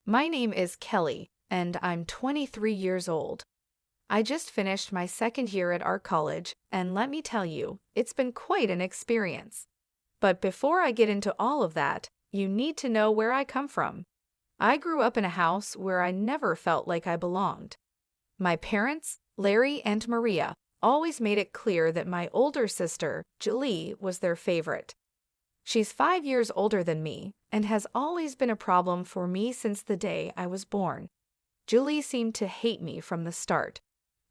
My name is Kelly, and I'm 23 years old. I just finished my second year at art college, and let me tell you, it's been quite an experience. But before I get into all of that, you need to know where I come from. I grew up in a house where I never felt like I belonged. My parents, Larry and Maria, always made it clear that my older sister, Julie, was their favorite. She's 5 years older than me and has always been a problem for me since the day I was born. Julie seemed to hate me from the start.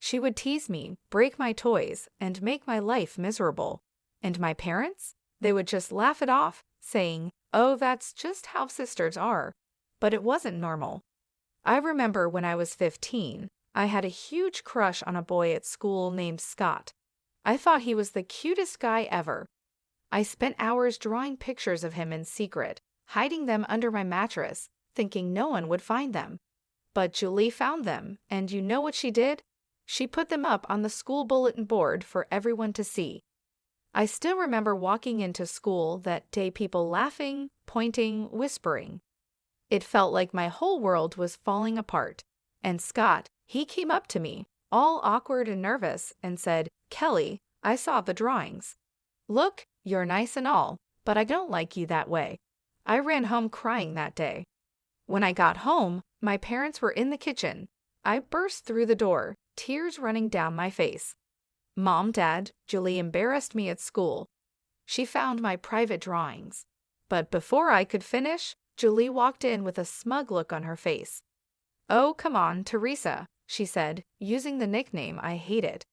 She would tease me, break my toys, and make my life miserable. And my parents? They would just laugh it off, saying, "Oh, that's just how sisters are." But it wasn't normal. I remember when I was 15, I had a huge crush on a boy at school named Scott. I thought he was the cutest guy ever. I spent hours drawing pictures of him in secret, hiding them under my mattress, thinking no one would find them. But Julie found them, and you know what she did? She put them up on the school bulletin board for everyone to see. I still remember walking into school that day, people laughing, pointing, whispering. It felt like my whole world was falling apart. And Scott, he came up to me, all awkward and nervous, and said, "Kelly, I saw the drawings. Look, you're nice and all, but I don't like you that way." I ran home crying that day. When I got home, my parents were in the kitchen. I burst through the door, tears running down my face. "Mom, Dad, Julie embarrassed me at school. She found my private drawings." But before I could finish, Julie walked in with a smug look on her face. "Oh, come on, Teresa," she said, using the nickname I hated.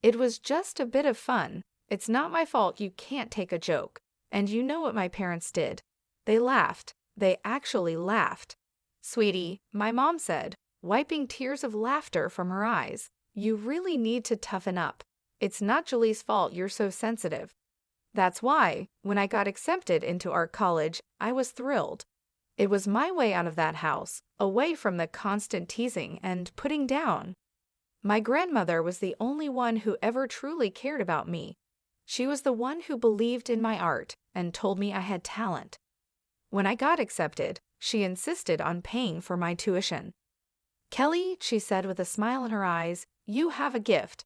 "It was just a bit of fun. It's not my fault you can't take a joke." And you know what my parents did? They laughed. They actually laughed. "Sweetie," my mom said, wiping tears of laughter from her eyes, "you really need to toughen up. It's not Julie's fault you're so sensitive." That's why, when I got accepted into art college, I was thrilled. It was my way out of that house, away from the constant teasing and putting down. My grandmother was the only one who ever truly cared about me. She was the one who believed in my art and told me I had talent. When I got accepted, she insisted on paying for my tuition. "Kelly," she said with a smile in her eyes, "you have a gift.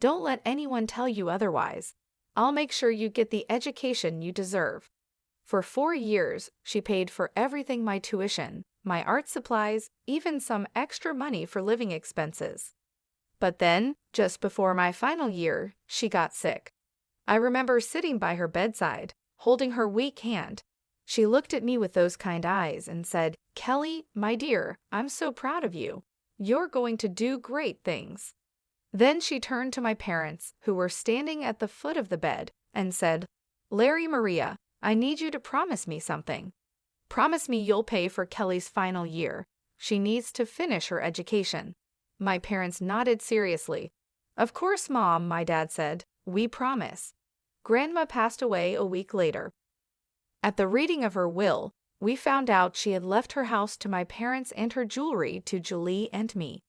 Don't let anyone tell you otherwise. I'll make sure you get the education you deserve." For 4 years, she paid for everything: my tuition, my art supplies, even some extra money for living expenses. But then, just before my final year, she got sick. I remember sitting by her bedside, holding her weak hand. She looked at me with those kind eyes and said, "Kelly, my dear, I'm so proud of you. You're going to do great things." Then she turned to my parents, who were standing at the foot of the bed, and said, "Larry, Maria, I need you to promise me something. Promise me you'll pay for Kelly's final year. She needs to finish her education." My parents nodded seriously. "Of course, Mom," my dad said. "We promise." Grandma passed away a week later. At the reading of her will, we found out she had left her house to my parents and her jewelry to Julie and me.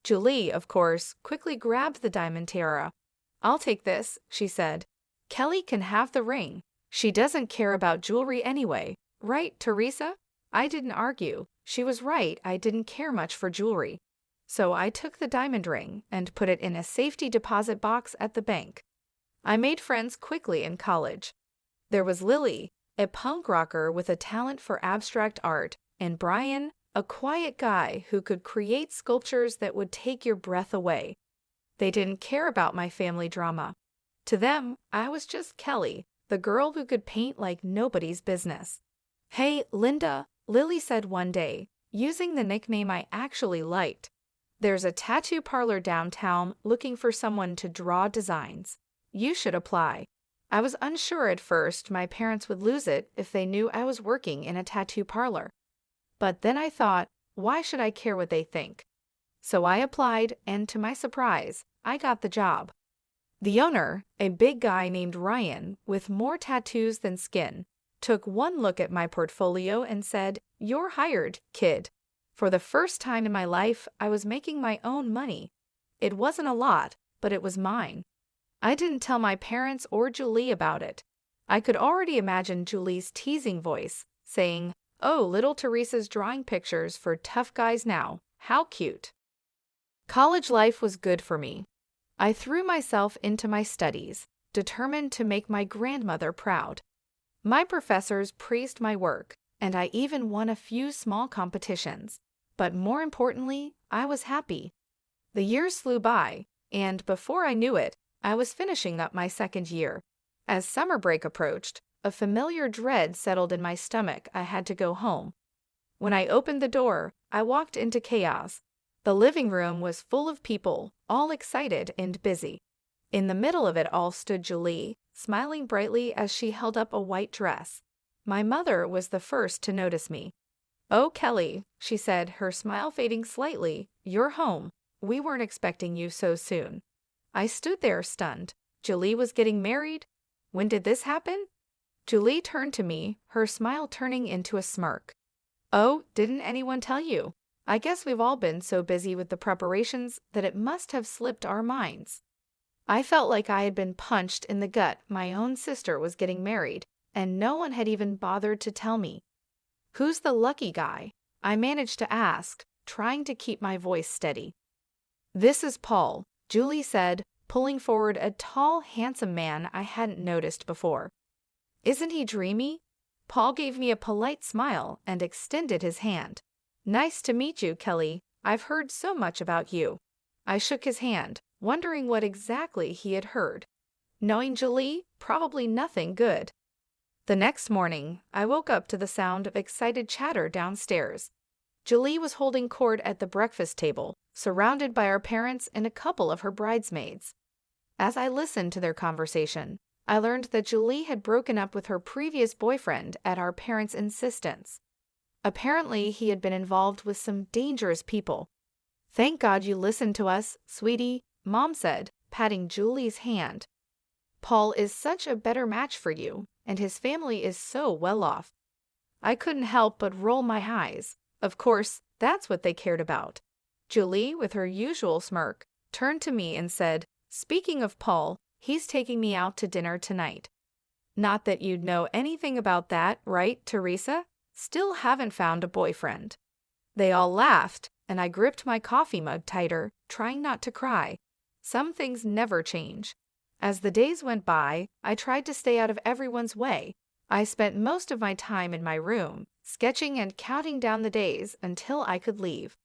Julie, of course, quickly grabbed the diamond tiara. "I'll take this," she said. "Kelly can have the ring. She doesn't care about jewelry anyway. Right, Teresa?" I didn't argue. She was right, I didn't care much for jewelry. So I took the diamond ring and put it in a safety deposit box at the bank. I made friends quickly in college. There was Lily, a punk rocker with a talent for abstract art, and Brian, a quiet guy who could create sculptures that would take your breath away. They didn't care about my family drama. To them, I was just Kelly, the girl who could paint like nobody's business. "Hey, Linda," Lily said one day, using the nickname I actually liked. "There's a tattoo parlor downtown looking for someone to draw designs. You should apply." I was unsure at first my parents would lose it if they knew I was working in a tattoo parlor. But then I thought, why should I care what they think? So I applied, and to my surprise, I got the job. The owner, a big guy named Ryan with more tattoos than skin, took one look at my portfolio and said, "You're hired, kid." For the first time in my life, I was making my own money. It wasn't a lot, but it was mine. I didn't tell my parents or Julie about it. I could already imagine Julie's teasing voice, saying, Oh, little Teresa's drawing pictures for tough guys now. How cute. College life was good for me. I threw myself into my studies, determined to make my grandmother proud. My professors praised my work, and I even won a few small competitions. But more importantly, I was happy. The years flew by, and before I knew it, I was finishing up my second year. As summer break approached, a familiar dread settled in my stomach. I had to go home. When I opened the door, I walked into chaos. The living room was full of people, all excited and busy. In the middle of it all stood Julie, smiling brightly as she held up a white dress. My mother was the first to notice me. "Oh, Kelly," she said, her smile fading slightly, "you're home. We weren't expecting you so soon." I stood there stunned. Julie was getting married? When did this happen? Julie turned to me, her smile turning into a smirk. "Oh, didn't anyone tell you? I guess we've all been so busy with the preparations that it must have slipped our minds." I felt like I had been punched in the gut. My own sister was getting married, and no one had even bothered to tell me. "Who's the lucky guy?" I managed to ask, trying to keep my voice steady. "This is Paul," Julie said, pulling forward a tall, handsome man I hadn't noticed before. "Isn't he dreamy?" Paul gave me a polite smile and extended his hand. "Nice to meet you, Kelly. I've heard so much about you." I shook his hand, wondering what exactly he had heard. Knowing Julie, probably nothing good. The next morning, I woke up to the sound of excited chatter downstairs. Julie was holding court at the breakfast table, surrounded by our parents and a couple of her bridesmaids. As I listened to their conversation, I learned that Julie had broken up with her previous boyfriend at our parents' insistence. Apparently, he had been involved with some dangerous people. "Thank God you listened to us, sweetie," Mom said, patting Julie's hand. "Paul is such a better match for you, and his family is so well off." I couldn't help but roll my eyes. Of course, that's what they cared about. Julie, with her usual smirk, turned to me and said, "Speaking of Paul, he's taking me out to dinner tonight." "Not that you'd know anything about that, right, Teresa? Still haven't found a boyfriend." They all laughed, and I gripped my coffee mug tighter, trying not to cry. Some things never change. As the days went by, I tried to stay out of everyone's way. I spent most of my time in my room, sketching and counting down the days until I could leave.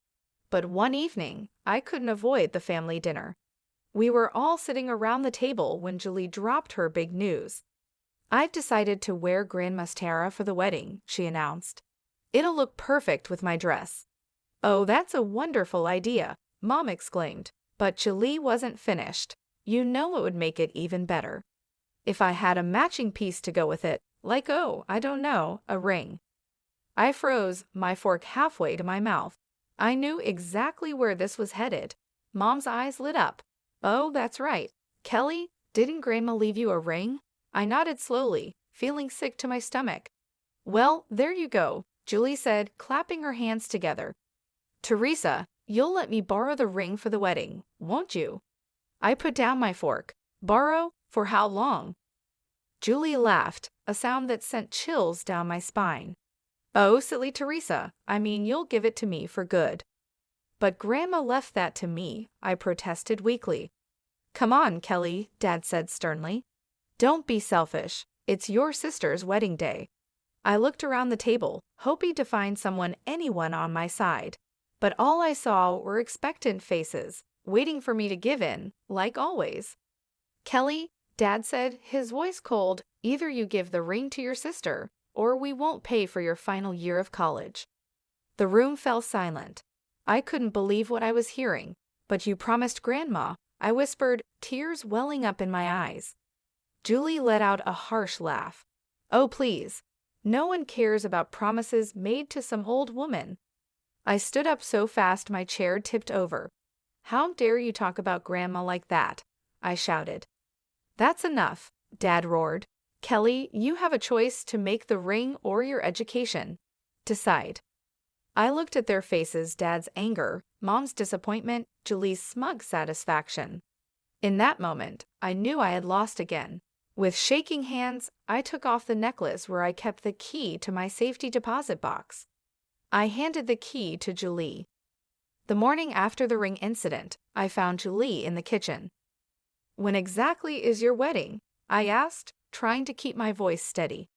But one evening, I couldn't avoid the family dinner. We were all sitting around the table when Julie dropped her big news. "I've decided to wear Grandma's tiara for the wedding," she announced. "It'll look perfect with my dress." "Oh, that's a wonderful idea," Mom exclaimed. But Julie wasn't finished. "You know it would make it even better if I had a matching piece to go with it, like, oh, I don't know, a ring." I froze, my fork halfway to my mouth. I knew exactly where this was headed. Mom's eyes lit up. "Oh, that's right. Kelly, didn't Grandma leave you a ring?" I nodded slowly, feeling sick to my stomach. "Well, there you go," Julie said, clapping her hands together. "Teresa, you'll let me borrow the ring for the wedding, won't you?" I put down my fork. "Borrow? For how long?" Julie laughed, a sound that sent chills down my spine. "Oh, silly Teresa, I mean you'll give it to me for good." "But Grandma left that to me," I protested weakly. "Come on, Kelly," Dad said sternly. "Don't be selfish. It's your sister's wedding day." I looked around the table, hoping to find anyone on my side. But all I saw were expectant faces, waiting for me to give in, like always. "Kelly," Dad said, his voice cold, "either you give the ring to your sister, or we won't pay for your final year of college." The room fell silent. I couldn't believe what I was hearing. "But you promised Grandma," I whispered, tears welling up in my eyes. Julie let out a harsh laugh. "Oh, please. No one cares about promises made to some old woman." I stood up so fast my chair tipped over. "How dare you talk about Grandma like that?" I shouted. "That's enough," Dad roared. "Kelly, you have a choice to make the ring or your education. Decide." I looked at their faces, Dad's anger, Mom's disappointment, Julie's smug satisfaction. In that moment, I knew I had lost again. With shaking hands, I took off the necklace where I kept the key to my safety deposit box. I handed the key to Julie. The morning after the ring incident, I found Julie in the kitchen. "When exactly is your wedding?" I asked, trying to keep my voice steady.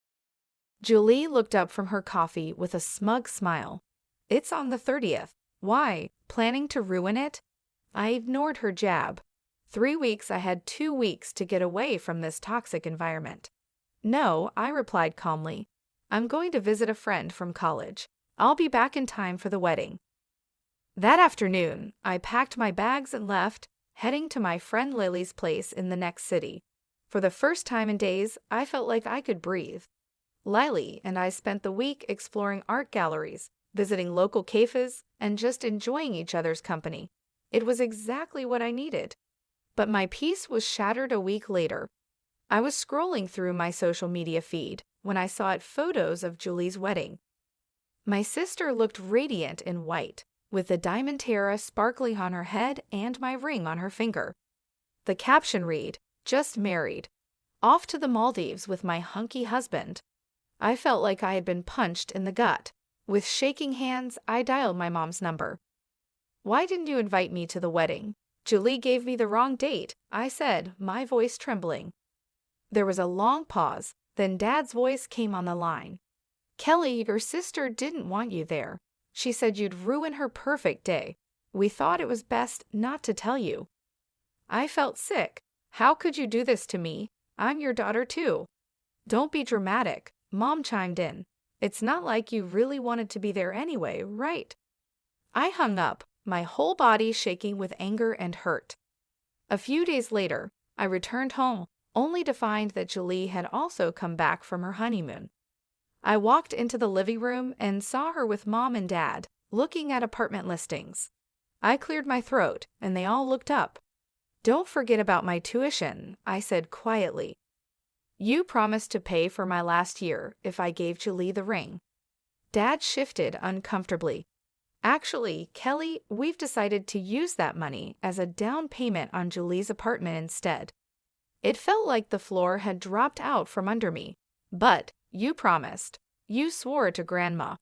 Julie looked up from her coffee with a smug smile. "It's on the 30th. Why, planning to ruin it?" I ignored her jab. 3 weeks I had 2 weeks to get away from this toxic environment. "No," I replied calmly. "I'm going to visit a friend from college. I'll be back in time for the wedding." That afternoon, I packed my bags and left, heading to my friend Lily's place in the next city. For the first time in days, I felt like I could breathe. Lily and I spent the week exploring art galleries, visiting local cafes, and just enjoying each other's company. It was exactly what I needed. But my peace was shattered a week later. I was scrolling through my social media feed when I saw photos of Julie's wedding. My sister looked radiant in white, with the diamond tiara sparkling on her head and my ring on her finger. The caption read, "Just married. Off to the Maldives with my hunky husband." I felt like I had been punched in the gut. With shaking hands, I dialed my mom's number. "Why didn't you invite me to the wedding?" "Julie gave me the wrong date," I said, my voice trembling. There was a long pause, then Dad's voice came on the line. "Kelly, your sister didn't want you there. She said you'd ruin her perfect day. We thought it was best not to tell you." I felt sick. "How could you do this to me? I'm your daughter too." "Don't be dramatic," Mom chimed in. "It's not like you really wanted to be there anyway, right?" I hung up, my whole body shaking with anger and hurt. A few days later, I returned home, only to find that Julie had also come back from her honeymoon. I walked into the living room and saw her with Mom and Dad, looking at apartment listings. I cleared my throat, and they all looked up. "Don't forget about my tuition," I said quietly. "You promised to pay for my last year if I gave Julie the ring." Dad shifted uncomfortably. "Actually, Kelly, we've decided to use that money as a down payment on Julie's apartment instead." It felt like the floor had dropped out from under me. "But you promised. You swore to Grandma."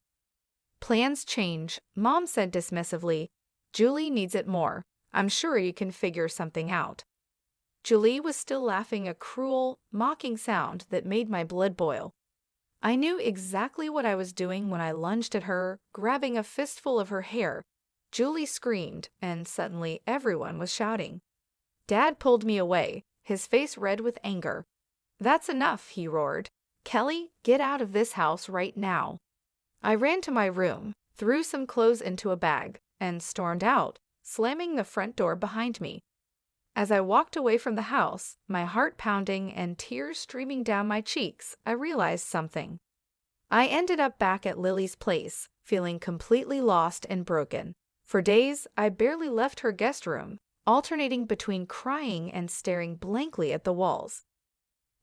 "Plans change," Mom said dismissively. "Julie needs it more. I'm sure you can figure something out." Julie was still laughing, a cruel, mocking sound that made my blood boil. I knew exactly what I was doing when I lunged at her, grabbing a fistful of her hair. Julie screamed, and suddenly everyone was shouting. Dad pulled me away, his face red with anger. "That's enough," he roared. "Kelly, get out of this house right now." I ran to my room, threw some clothes into a bag, and stormed out, slamming the front door behind me. As I walked away from the house, my heart pounding and tears streaming down my cheeks, I realized something. I ended up back at Lily's place, feeling completely lost and broken. For days, I barely left her guest room, alternating between crying and staring blankly at the walls.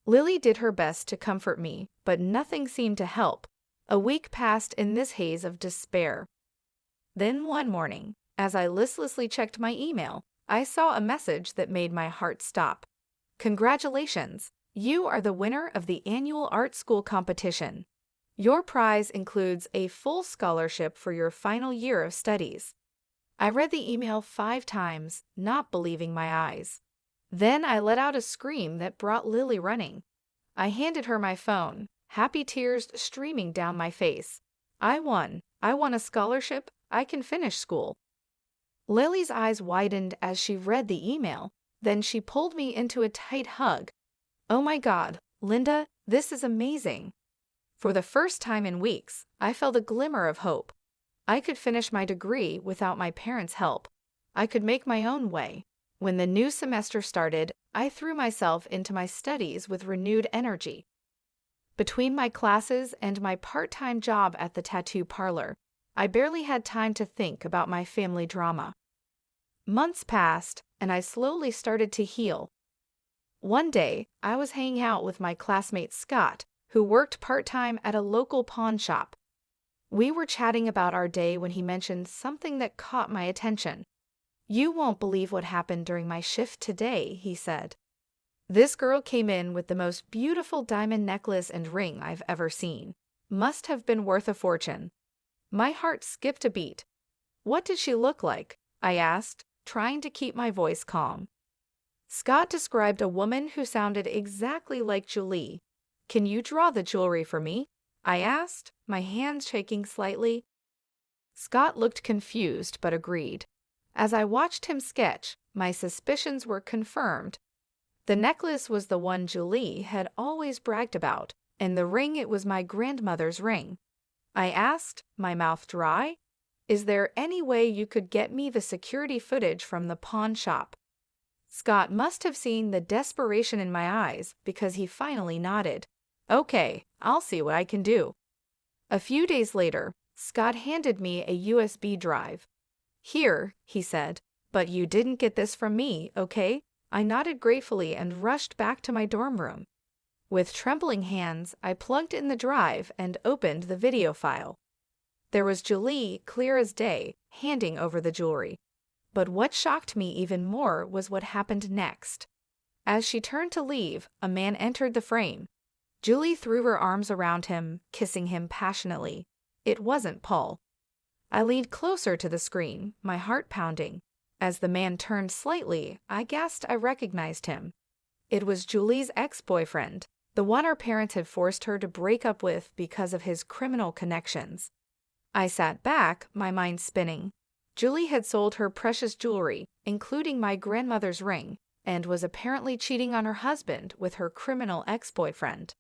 Lily did her best to comfort me, but nothing seemed to help. A week passed in this haze of despair. Then one morning, as I listlessly checked my email, I saw a message that made my heart stop. "Congratulations! You are the winner of the annual art school competition. Your prize includes a full scholarship for your final year of studies." I read the email 5 times, not believing my eyes. Then I let out a scream that brought Lily running. I handed her my phone, happy tears streaming down my face. "I won. I won a scholarship. I can finish school." Lily's eyes widened as she read the email. Then she pulled me into a tight hug. "Oh my God, Linda, this is amazing." For the first time in weeks, I felt a glimmer of hope. I could finish my degree without my parents' help. I could make my own way. When the new semester started, I threw myself into my studies with renewed energy. Between my classes and my part-time job at the tattoo parlor, I barely had time to think about my family drama. Months passed, and I slowly started to heal. One day, I was hanging out with my classmate Scott, who worked part-time at a local pawn shop. We were chatting about our day when he mentioned something that caught my attention. "You won't believe what happened during my shift today," he said. This girl came in with the most beautiful diamond necklace and ring I've ever seen. Must have been worth a fortune. My heart skipped a beat. What did she look like? I asked, trying to keep my voice calm. Scott described a woman who sounded exactly like Julie. Can you draw the jewelry for me? I asked, my hands shaking slightly. Scott looked confused but agreed. As I watched him sketch, my suspicions were confirmed. The necklace was the one Julie had always bragged about, and the ring, it was my grandmother's ring. I asked, my mouth dry. Is there any way you could get me the security footage from the pawn shop? Scott must have seen the desperation in my eyes because he finally nodded. Okay, I'll see what I can do. A few days later, Scott handed me a USB drive. Here, he said, but you didn't get this from me, okay? I nodded gratefully and rushed back to my dorm room. With trembling hands, I plugged in the drive and opened the video file. There was Julie, clear as day, handing over the jewelry. But what shocked me even more was what happened next. As she turned to leave, a man entered the frame. Julie threw her arms around him, kissing him passionately. It wasn't Paul. I leaned closer to the screen, my heart pounding. As the man turned slightly, I gasped I recognized him. It was Julie's ex-boyfriend, the one her parents had forced her to break up with because of his criminal connections. I sat back, my mind spinning. Julie had sold her precious jewelry, including my grandmother's ring, and was apparently cheating on her husband with her criminal ex-boyfriend.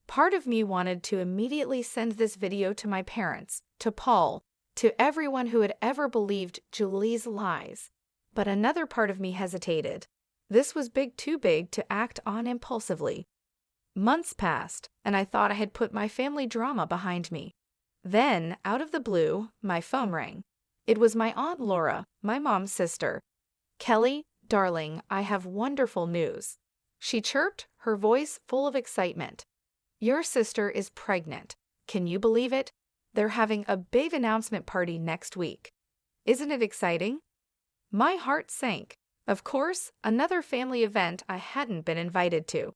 Part of me wanted to immediately send this video to my parents, to Paul, to everyone who had ever believed Julie's lies. But another part of me hesitated. This was too big to act on impulsively. Months passed, and I thought I had put my family drama behind me. Then, out of the blue, my phone rang. It was my Aunt Laura, my mom's sister. Kelly, darling, I have wonderful news. She chirped, her voice full of excitement. Your sister is pregnant. Can you believe it? They're having a big announcement party next week. Isn't it exciting? My heart sank. Of course, another family event I hadn't been invited to.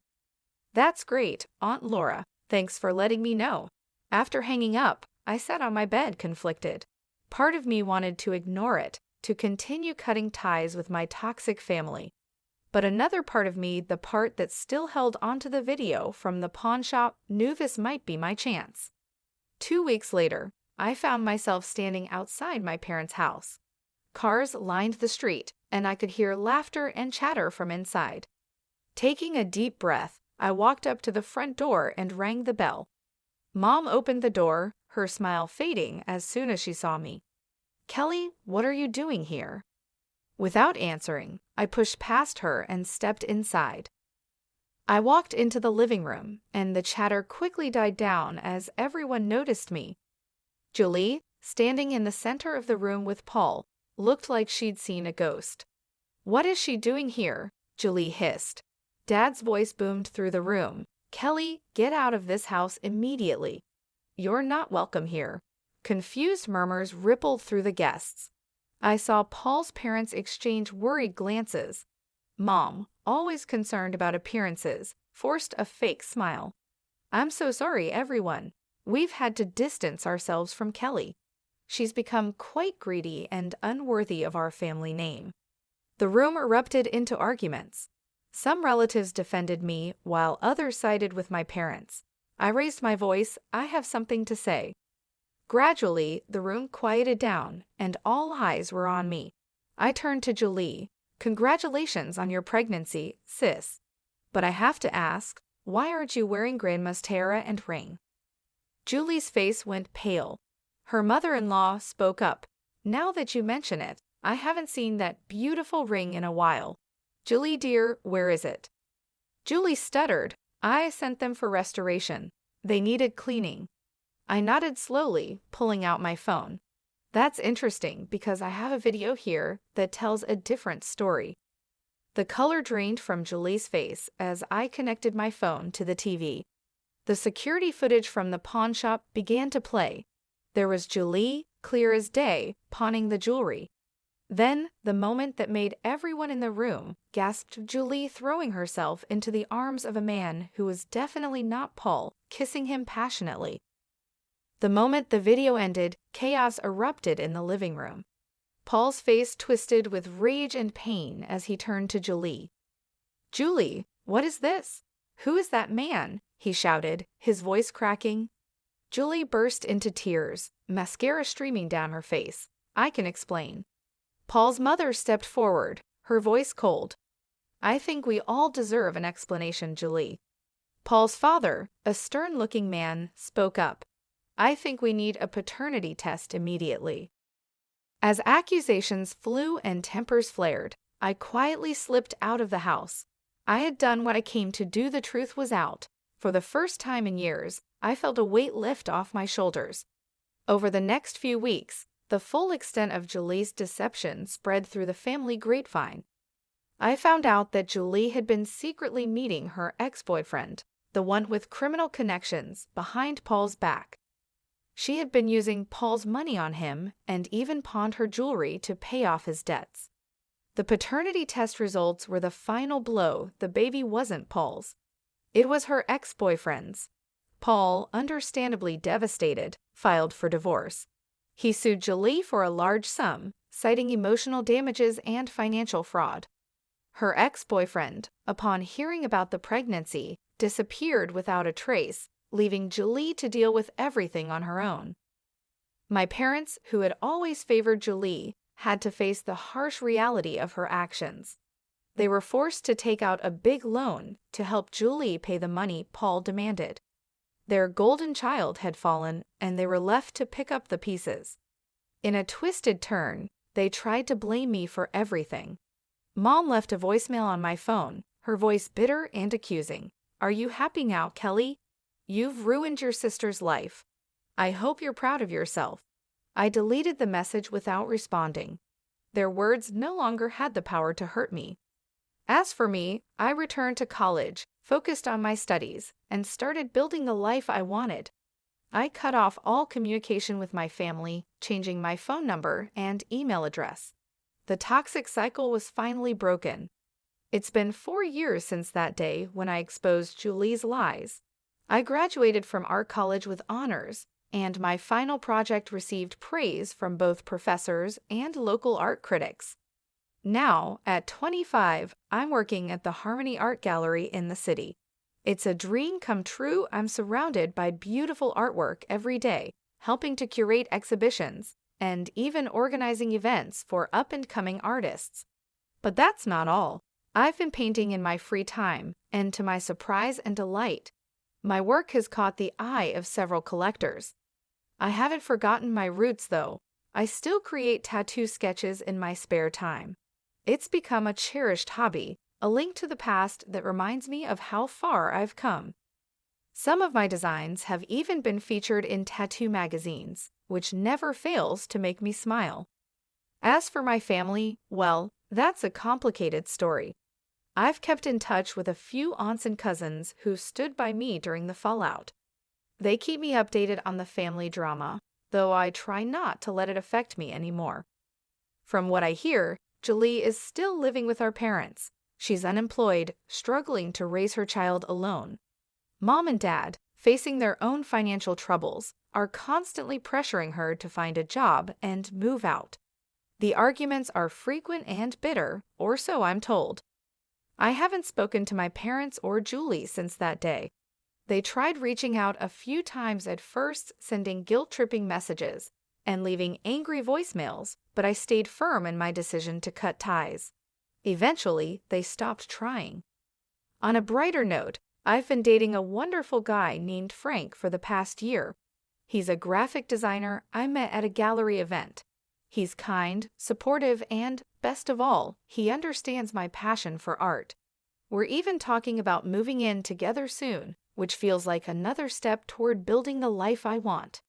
That's great, Aunt Laura. Thanks for letting me know. After hanging up, I sat on my bed conflicted. Part of me wanted to ignore it, to continue cutting ties with my toxic family. But another part of me, the part that still held onto the video from the pawn shop, knew this might be my chance. 2 weeks later, I found myself standing outside my parents' house. Cars lined the street, and I could hear laughter and chatter from inside. Taking a deep breath, I walked up to the front door and rang the bell. Mom opened the door, her smile fading as soon as she saw me. Kelly, what are you doing here? Without answering, I pushed past her and stepped inside. I walked into the living room, and the chatter quickly died down as everyone noticed me. Julie, standing in the center of the room with Paul, looked like she'd seen a ghost. What is she doing here? Julie hissed. Dad's voice boomed through the room. Kelly, get out of this house immediately. You're not welcome here. Confused murmurs rippled through the guests. I saw Paul's parents exchange worried glances. Mom, always concerned about appearances, forced a fake smile. I'm so sorry, everyone. We've had to distance ourselves from Kelly. She's become quite greedy and unworthy of our family name. The room erupted into arguments. Some relatives defended me, while others sided with my parents. I raised my voice. I have something to say. Gradually, the room quieted down, and all eyes were on me. I turned to Julie. Congratulations on your pregnancy, sis. But I have to ask, why aren't you wearing Grandma's tiara and ring? Julie's face went pale. Her mother-in-law spoke up. Now that you mention it, I haven't seen that beautiful ring in a while. Julie dear, where is it? Julie stuttered. I sent them for restoration. They needed cleaning. I nodded slowly, pulling out my phone. That's interesting because I have a video here that tells a different story. The color drained from Julie's face as I connected my phone to the TV. The security footage from the pawn shop began to play. There was Julie, clear as day, pawning the jewelry. Then, the moment that made everyone in the room, gasped Julie, throwing herself into the arms of a man who was definitely not Paul, kissing him passionately. The moment the video ended, chaos erupted in the living room. Paul's face twisted with rage and pain as he turned to Julie. "Julie, what is this? Who is that man?" he shouted, his voice cracking. Julie burst into tears, mascara streaming down her face. "I can explain." Paul's mother stepped forward, her voice cold. "I think we all deserve an explanation, Julie." Paul's father, a stern-looking man, spoke up. "I think we need a paternity test immediately." As accusations flew and tempers flared, I quietly slipped out of the house. I had done what I came to do. The truth was out. For the first time in years, I felt a weight lift off my shoulders. Over the next few weeks, the full extent of Julie's deception spread through the family grapevine. I found out that Julie had been secretly meeting her ex-boyfriend, the one with criminal connections, behind Paul's back. She had been using Paul's money on him and even pawned her jewelry to pay off his debts. The paternity test results were the final blow. The baby wasn't Paul's. It was her ex-boyfriend's. Paul, understandably devastated, filed for divorce. He sued Julie for a large sum, citing emotional damages and financial fraud. Her ex-boyfriend, upon hearing about the pregnancy, disappeared without a trace, leaving Julie to deal with everything on her own. My parents, who had always favored Julie, had to face the harsh reality of her actions. They were forced to take out a big loan to help Julie pay the money Paul demanded. Their golden child had fallen, and they were left to pick up the pieces. In a twisted turn, they tried to blame me for everything. Mom left a voicemail on my phone, her voice bitter and accusing. "Are you happy now, Kelly? You've ruined your sister's life. I hope you're proud of yourself." I deleted the message without responding. Their words no longer had the power to hurt me. As for me, I returned to college, focused on my studies, and started building the life I wanted. I cut off all communication with my family, changing my phone number and email address. The toxic cycle was finally broken. It's been 4 years since that day when I exposed Julie's lies. I graduated from art college with honors, and my final project received praise from both professors and local art critics. Now, at 25, I'm working at the Harmony Art Gallery in the city. It's a dream come true. I'm surrounded by beautiful artwork every day, helping to curate exhibitions, and even organizing events for up-and-coming artists. But that's not all. I've been painting in my free time, and to my surprise and delight, my work has caught the eye of several collectors. I haven't forgotten my roots, though. I still create tattoo sketches in my spare time. It's become a cherished hobby, a link to the past that reminds me of how far I've come. Some of my designs have even been featured in tattoo magazines, which never fails to make me smile. As for my family, well, that's a complicated story. I've kept in touch with a few aunts and cousins who stood by me during the fallout. They keep me updated on the family drama, though I try not to let it affect me anymore. From what I hear, Julie is still living with our parents. She's unemployed, struggling to raise her child alone. Mom and Dad, facing their own financial troubles, are constantly pressuring her to find a job and move out. The arguments are frequent and bitter, or so I'm told. I haven't spoken to my parents or Julie since that day. They tried reaching out a few times at first, sending guilt-tripping messages and leaving angry voicemails, but I stayed firm in my decision to cut ties. Eventually, they stopped trying. On a brighter note, I've been dating a wonderful guy named Frank for the past year. He's a graphic designer I met at a gallery event. He's kind, supportive, and, best of all, he understands my passion for art. We're even talking about moving in together soon, which feels like another step toward building the life I want.